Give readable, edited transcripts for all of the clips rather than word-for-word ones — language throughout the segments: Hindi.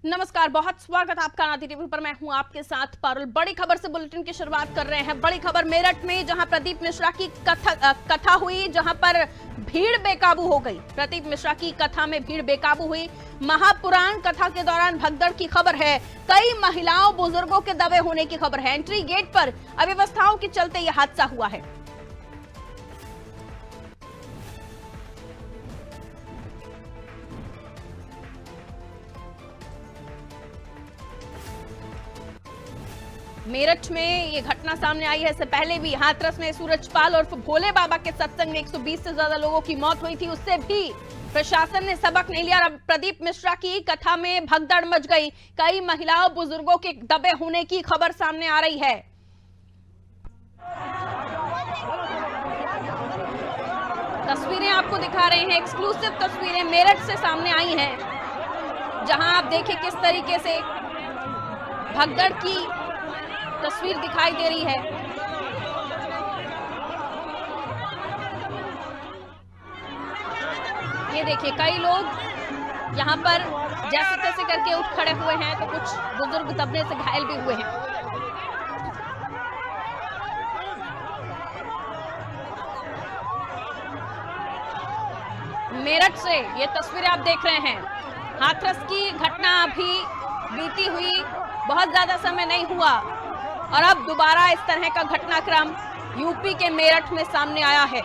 नमस्कार, बहुत स्वागत आपका आदि टीवी पर। मैं हूं आपके साथ पारुल। बड़ी खबर से बुलेटिन की शुरुआत कर रहे हैं। बड़ी खबर मेरठ में, जहां प्रदीप मिश्रा की कथा हुई, जहां पर भीड़ बेकाबू हो गई। प्रदीप मिश्रा की कथा में भीड़ बेकाबू हुई। महापुराण कथा के दौरान भगदड़ की खबर है। कई महिलाओं बुजुर्गों के दबे होने की खबर है। एंट्री गेट पर अव्यवस्थाओं के चलते यह हादसा हुआ है। मेरठ में ये घटना सामने आई है। इससे पहले भी हाथरस में सूरजपाल और भोले बाबा के सत्संग में 120 से ज्यादा लोगों की मौत हुई थी। उससे भी प्रशासन ने सबक नहीं लिया। प्रदीप मिश्रा की कथा में भगदड़ मच गई। कई महिलाओं बुजुर्गों के दबे होने की खबर सामने आ रही है। तस्वीरें आपको दिखा रहे हैं, एक्सक्लूसिव तस्वीरें मेरठ से सामने आई हैं, जहां आप देखिए किस तरीके से भगदड़ की तस्वीर दिखाई दे रही है। ये देखिए, कई लोग यहां पर जैसे तैसे करके उठ खड़े हुए हैं, तो कुछ बुजुर्ग दबने से घायल भी हुए हैं। मेरठ से ये तस्वीरें आप देख रहे हैं। हाथरस की घटना अभी बीती हुई बहुत ज्यादा समय नहीं हुआ और अब दोबारा इस तरह का घटनाक्रम यूपी के मेरठ में सामने आया है।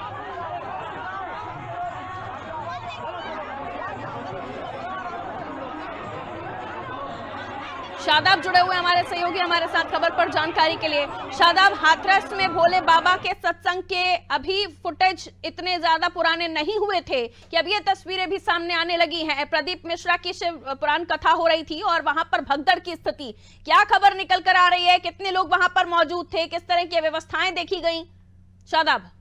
शादाब जुड़े हुए हमारे सहयोगी हमारे साथ खबर पर जानकारी के लिए। शादाब, हाथरस में भोले बाबा के सत्संग के अभी फुटेज इतने ज्यादा पुराने नहीं हुए थे कि अब ये तस्वीरें भी सामने आने लगी हैं। प्रदीप मिश्रा की शिव पुराण कथा हो रही थी और वहां पर भगदड़ की स्थिति, क्या खबर निकल कर आ रही है? कितने लोग वहां पर मौजूद थे? किस तरह की व्यवस्थाएं देखी गई? शादाब।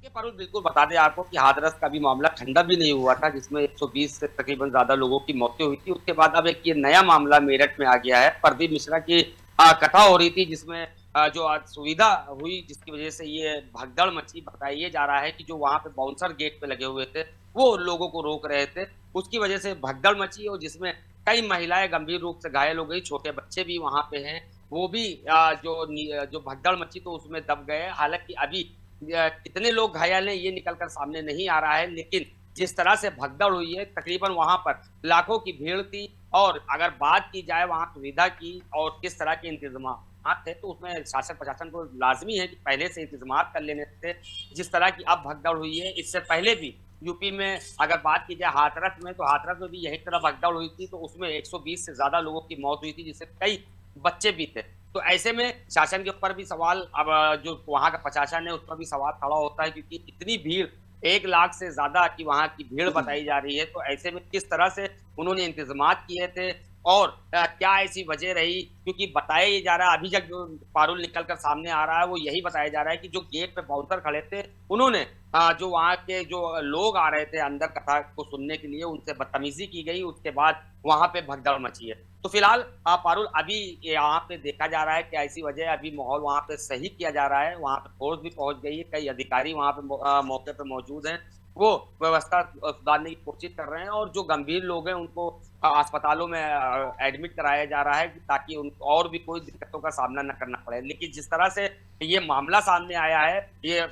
पारुल, बिल्कुल बता दें आपको कि हाथरस का भी मामला ठंडा भी नहीं हुआ था, जिसमें 120 से तकरीबन ज्यादा लोगों की मौतें हुई थी। उसके बाद अब एक ये नया मामला मेरठ में आ गया है। प्रदीप मिश्रा की कथा हो रही थी, जिसमें जो असुविधा हुई, जिसकी वजह से ये भगदड़ मची। बताया जा रहा है कि जो वहां पे बाउंसर गेट पे लगे हुए थे, वो लोगों को रोक रहे थे, उसकी वजह से भगदड़ मची और जिसमें कई महिलाएं गंभीर रूप से घायल हो गई। छोटे बच्चे भी वहां पे हैं, वो भी जो भगदड़ मची तो उसमें दब गए। हालांकि अभी कितने लोग घायल हैं ये निकलकर सामने नहीं आ रहा है, लेकिन जिस तरह से भगदड़ हुई है, तकरीबन वहां पर लाखों की भीड़ थी। और अगर बात की जाए वहां सुविधा की और किस तरह के इंतजाम थे, तो उसमें शासन प्रशासन को लाजमी है कि पहले से इंतजाम कर लेने थे। जिस तरह की अब भगदड़ हुई है, इससे पहले भी यूपी में अगर बात की जाए हाथरस में, तो हाथरस में भी यही तरह भगदड़ हुई थी, तो उसमें 120 से ज्यादा लोगों की मौत हुई थी, जिससे कई बच्चे भी थे। तो ऐसे में शासन के ऊपर भी सवाल, अब जो वहां का प्रशासन है उस पर भी सवाल खड़ा होता है, क्योंकि इतनी भीड़, 1 लाख से ज्यादा की वहां की भीड़ बताई जा रही है। तो ऐसे में किस तरह से उन्होंने इंतजामात किए थे और क्या ऐसी वजह रही, क्योंकि बताया ये जा रहा है, अभी जब जो पारुल निकल कर सामने आ रहा है, वो यही बताया जा रहा है कि जो गेट पे बाउंसर खड़े थे, उन्होंने जो वहाँ के जो लोग आ रहे थे अंदर कथा को सुनने के लिए, उनसे बदतमीजी की गई। उसके बाद वहां पे भगदड़ मची है। तो फिलहाल पारुल, अभी यहाँ पे देखा जा रहा है कि ऐसी वजह, अभी माहौल वहाँ पे सही किया जा रहा है। वहाँ पे फोर्स भी पहुंच गई है, कई अधिकारी वहाँ पे मौके पे मौजूद हैं, वो व्यवस्था सुधारने की कोशिश कर रहे हैं। और जो गंभीर लोग हैं उनको अस्पतालों में एडमिट कराया जा रहा है, ताकि उनको और भी कोई दिक्कतों का सामना न करना पड़े। लेकिन जिस तरह से ये मामला सामने आया है, ये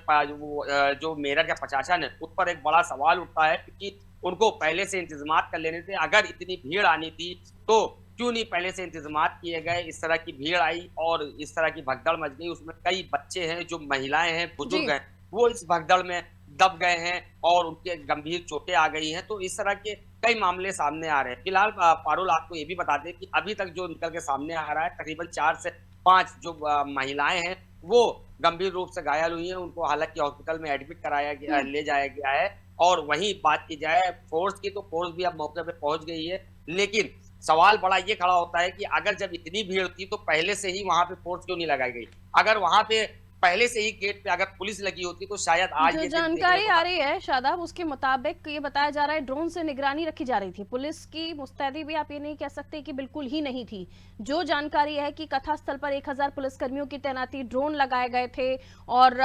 जो मेरठ का प्रशासन है उस पर एक बड़ा सवाल उठता है, क्योंकि उनको पहले से इंतजाम कर लेने थे। अगर इतनी भीड़ आनी थी तो क्यों नहीं पहले से इंतजाम किए गए? इस तरह की भीड़ आई और इस तरह की भगदड़ मच गई, उसमें कई बच्चे हैं, जो महिलाएं हैं, बुजुर्ग हैं, वो इस भगदड़ में दब गए हैं और उनके गंभीर चोटें आ गई हैं। तो इस तरह के कई मामले सामने आ रहे हैं। फिलहाल पारुल, आपको ये भी बता दें कि अभी तक जो निकल के सामने आ रहा है, तकरीबन 4 से 5 जो महिलाएं हैं, वो गंभीर रूप से घायल हुई हैं। उनको हालांकि हॉस्पिटल में एडमिट कराया गया, ले जाया गया है। और वहीं बात की जाए फोर्स की, तो फोर्स भी अब मौके पे पहुंच गई है। लेकिन सवाल बड़ा ये खड़ा होता है कि अगर जब इतनी भीड़ थी, तो पहले से ही वहां पे फोर्स क्यों नहीं लगाई गई? अगर वहां पे पहले से ही गेट पे अगर पुलिस लगी होती तो शायद आज जो ये दिन देखने जानकारी को आ रही है शादाब, उसके मुताबिक ये बताया जा रहा है ड्रोन से निगरानी रखी जा रही थी। पुलिस की मुस्तैदी भी आप ये नहीं कह सकते कि बिल्कुल ही नहीं थी। जो जानकारी है कि कथा स्थल पर 1000 पुलिसकर्मियों की तैनाती, ड्रोन लगाए गए थे और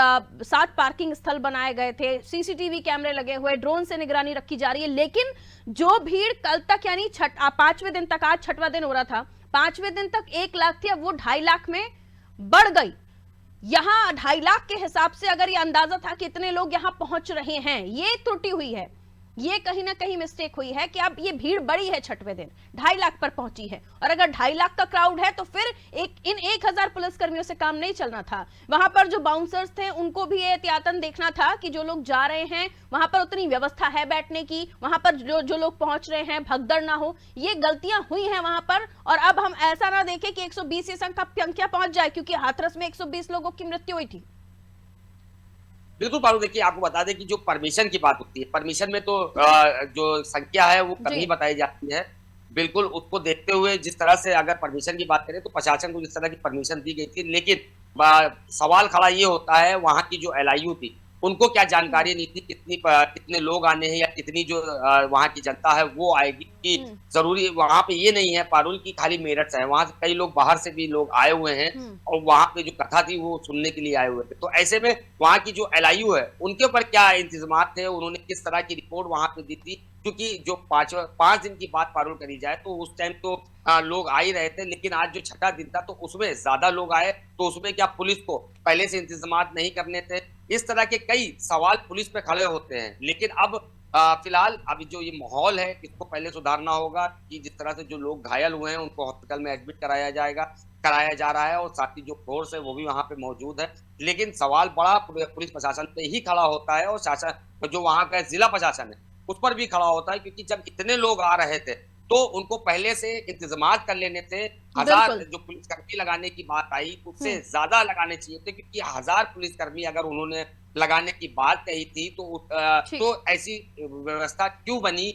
7 पार्किंग स्थल बनाए गए थे, सीसीटीवी कैमरे लगे हुए, ड्रोन से निगरानी रखी जा रही है। लेकिन जो भीड़ कल तक यानी 5वें दिन तक, आज 6वां दिन हो रहा था, 5वें दिन तक 1 लाख थी, अब वो 2.5 लाख में बढ़ गई। यहां 2.5 लाख के हिसाब से अगर ये अंदाजा था कि इतने लोग यहां पहुंच रहे हैं, ये त्रुटि हुई है, ये कहीं ना कहीं मिस्टेक हुई है कि अब ये भीड़ बड़ी है, 6वें दिन 2.5 लाख पर पहुंची है। और अगर 2.5 लाख का क्राउड है तो फिर इन 1000 पुलिसकर्मियों से काम नहीं चलना था। वहां पर जो बाउंसर्स थे उनको भी ये एहतियातन देखना था कि जो लोग जा रहे हैं वहां पर उतनी व्यवस्था है बैठने की, वहां पर जो लोग पहुंच रहे हैं भगदड़ ना हो। ये गलतियां हुई हैं वहां पर। और अब हम ऐसा ना देखें कि 120 संख्या पहुंच जाए, क्योंकि हाथरस में 120 लोगों की मृत्यु हुई थी। बिल्कुल पारू, देखिए आपको बता दें कि जो परमिशन की बात होती है, परमिशन में तो जो संख्या है वो कम ही बताई जाती है। बिल्कुल उसको देखते हुए जिस तरह से अगर परमिशन की बात करें तो प्रशासन को जिस तरह की परमिशन दी गई थी, लेकिन सवाल खड़ा ये होता है वहां की जो LIU थी उनको क्या जानकारी नहीं थी कितने लोग आने हैं या कितनी जो वहां की जनता है वो आएगी। कि जरूरी वहां पे ये नहीं है पारुल की खाली मेरठ से है, वहां से कई लोग बाहर से भी लोग आए हुए हैं और वहां पे जो कथा थी वो सुनने के लिए आए हुए थे। तो ऐसे में वहां की जो LIU है उनके ऊपर क्या इंतजाम थे, उन्होंने किस तरह की रिपोर्ट वहां पे दी थी, क्योंकि जो 5 दिन की बात पारुल करी जाए तो उस टाइम तो लोग आ ही रहे थे, लेकिन आज जो 6वां दिन था तो उसमें ज्यादा लोग आए, तो उसमें क्या पुलिस को पहले से इंतजाम नहीं करने थे। इस तरह के कई सवाल पुलिस पे खड़े होते हैं। लेकिन अब फिलहाल अभी जो ये माहौल है इसको पहले सुधारना होगा कि जिस तरह से जो लोग घायल हुए हैं उनको हॉस्पिटल में एडमिट कराया जा रहा है और साथ ही जो फोर्स है वो भी वहां पे मौजूद है। लेकिन सवाल बड़ा पुलिस प्रशासन पे ही खड़ा होता है और शासन जो वहां का जिला प्रशासन है उस पर भी खड़ा होता है, क्योंकि जब इतने लोग आ रहे थे तो उनको पहले से इंतजाम कर लेने थे। 1000 जो पुलिसकर्मी लगाने की बात आई उससे ज्यादा लगाने चाहिए थे, क्योंकि 1000 पुलिसकर्मी अगर उन्होंने लगाने की बात कही थी तो ऐसी व्यवस्था क्यों बनी,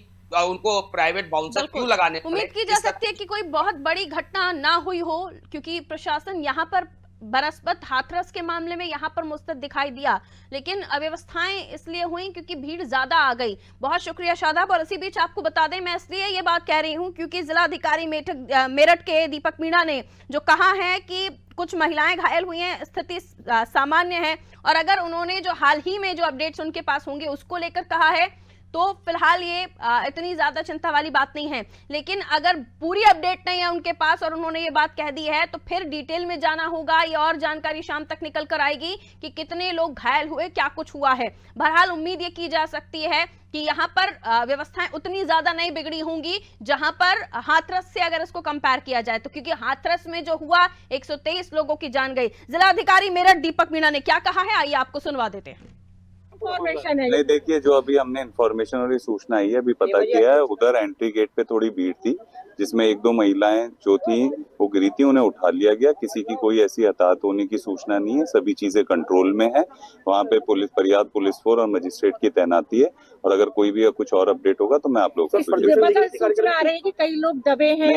उनको प्राइवेट बाउंसर क्यों लगाने पड़े। उम्मीद की जा सकती है कि कोई बहुत बड़ी घटना ना हुई हो, क्योंकि प्रशासन यहाँ पर बनस्पत हाथरस के मामले में यहाँ पर मुस्तैद दिखाई दिया, लेकिन अव्यवस्थाएं इसलिए हुई क्योंकि भीड़ ज्यादा आ गई। बहुत शुक्रिया शादाब। और इसी बीच आपको बता दें, मैं इसलिए ये बात कह रही हूँ क्योंकि जिलाधिकारी मेरठ के दीपक मीणा ने जो कहा है कि कुछ महिलाएं घायल हुई हैं, स्थिति सामान्य है, और अगर उन्होंने जो हाल ही में जो अपडेट्स उनके पास होंगे उसको लेकर कहा है तो फिलहाल ये इतनी ज्यादा चिंता वाली बात नहीं है। लेकिन अगर पूरी अपडेट नहीं है उनके पास और उन्होंने ये बात कह दी है तो फिर डिटेल में जाना होगा, ये और जानकारी शाम तक निकल कर आएगी कि कितने लोग घायल हुए, क्या कुछ हुआ है। बहरहाल उम्मीद ये की जा सकती है कि यहाँ पर व्यवस्थाएं उतनी ज्यादा नहीं बिगड़ी होंगी जहां पर हाथरस से अगर इसको कंपेयर किया जाए तो, क्योंकि हाथरस में जो हुआ 123 लोगों की जान गई। जिलाधिकारी मेरठ दीपक मीणा ने क्या कहा है, आइए आपको सुनवा देते हैं। नहीं, देखिए जो अभी हमने इन्फॉर्मेशन और ये सूचना आई है, अभी पता किया है, उधर एंट्री गेट पे थोड़ी भीड़ थी जिसमें 1-2 महिलाएं जो थी वो गिरी थी, उन्हें उठा लिया गया। किसी की कोई ऐसी हताहत होने की सूचना नहीं है, सभी चीजें कंट्रोल में है। वहाँ पे पर्याप्त पुलिस फोर्स और मजिस्ट्रेट की तैनाती है, और अगर कोई भी कुछ और अपडेट होगा तो मैं आप लोगों को सूचना आ रही है कि कई लोग दबे हैं,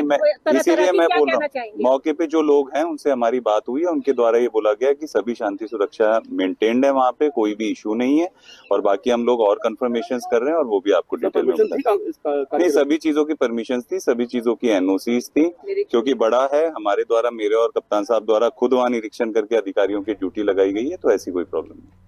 इसीलिए मैं बोल रहा हूँ मौके पे जो लोग हैं उनसे हमारी बात हुई है, उनके द्वारा ये बोला गया कि सभी शांति सुरक्षा मेंटेन्ड है, वहाँ पे कोई भी इशू नहीं है। और बाकी हम लोग और कंफर्मेशन कर रहे हैं और वो भी आपको डिटेल में बताएंगे। नहीं, सभी चीजों की परमिशन थी, सभी चीजों की NOCs थी, क्योंकि बड़ा है हमारे द्वारा, मेरे और कप्तान साहब द्वारा खुद वहाँ निरीक्षण करके अधिकारियों की ड्यूटी लगाई गई है, तो ऐसी कोई प्रॉब्लम नहीं।